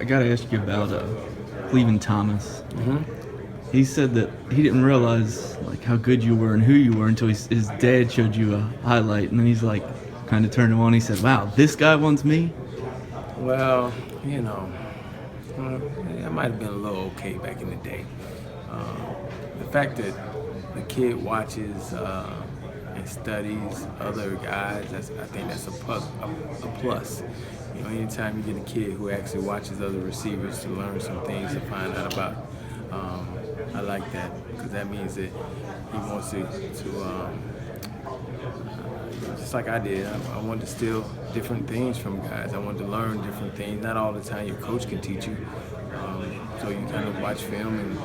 I gotta ask you about Cleveland Thomas. Mm-hmm. He said that he didn't realize like how good you were and who you were until his dad showed you a highlight, and then he's like, kind of turned him on. He said, "Wow, this guy wants me." Well, I might have been a little okay back in the day. The fact that the kid watches and studies other guys, I think that's a plus. Anytime you get a kid who actually watches other receivers to learn some things to find out about, I like that because that means that he wants to just like I did. I wanted to steal different things from guys. I wanted to learn different things. Not all the time your coach can teach you. So you kind of watch film and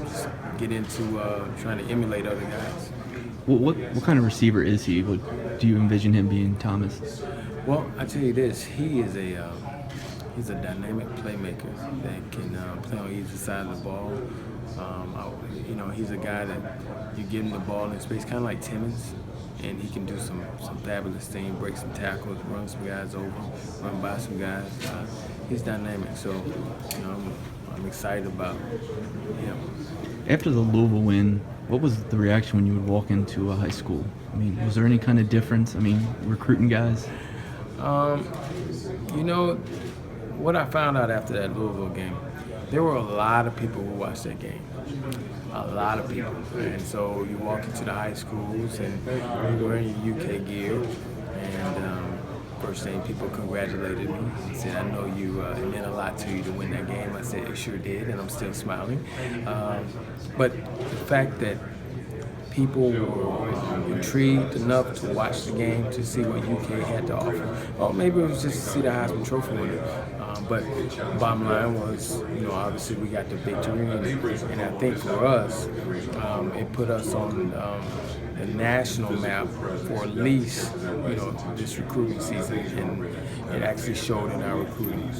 just get into trying to emulate other guys. What kind of receiver is he? What do you envision him being, Thomas? Well, I tell you this, he's a dynamic playmaker that can play on either side of the ball. He's a guy that you give him the ball in space, kind of like Timmons, and he can do some fabulous things, break some tackles, run some guys over, run by some guys. He's dynamic, so I'm excited about him. After the Louisville win, what was the reaction when you would walk into a high school? I mean, was there any kind of difference? I mean, recruiting guys? What I found out after that Louisville game, there were a lot of people who watched that game. A lot of people. And so you walk into the high schools and you're wearing your UK gear. And first thing, people congratulated me and said, I know it meant a lot to you to win that game. I said, it sure did, and I'm still smiling. But the fact that people were intrigued enough to watch the game to see what UK had to offer. Or maybe it was just to see the Heisman Trophy winner. But bottom line was, obviously we got the victory, and I think for us, it put us on the national map for at least, this recruiting season, and it actually showed in our recruiting.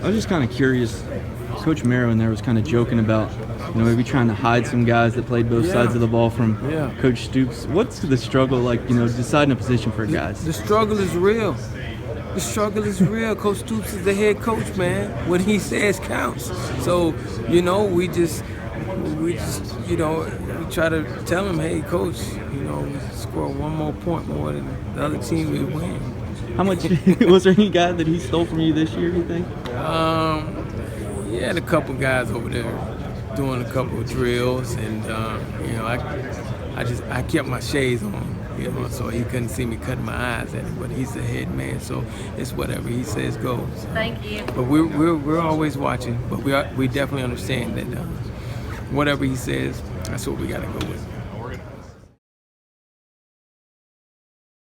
I was just kind of curious. Coach Merrow in there was kind of joking about, maybe trying to hide some guys that played both sides of the ball from Coach Stoops. What's the struggle like, deciding a position for guys? The struggle is real. The struggle is real. Coach Stoops is the head coach, man. What he says counts. So, we try to tell him, hey, coach, we score one more point more than the other team, we win. How much was there any guy that he stole from you this year, you think? He had a couple guys over there doing a couple of drills, and I kept my shades on, so he couldn't see me cutting my eyes at him. But he's the head man, so it's whatever he says goes. Thank you. But we're always watching, but we definitely understand that whatever he says, that's what we got to go with.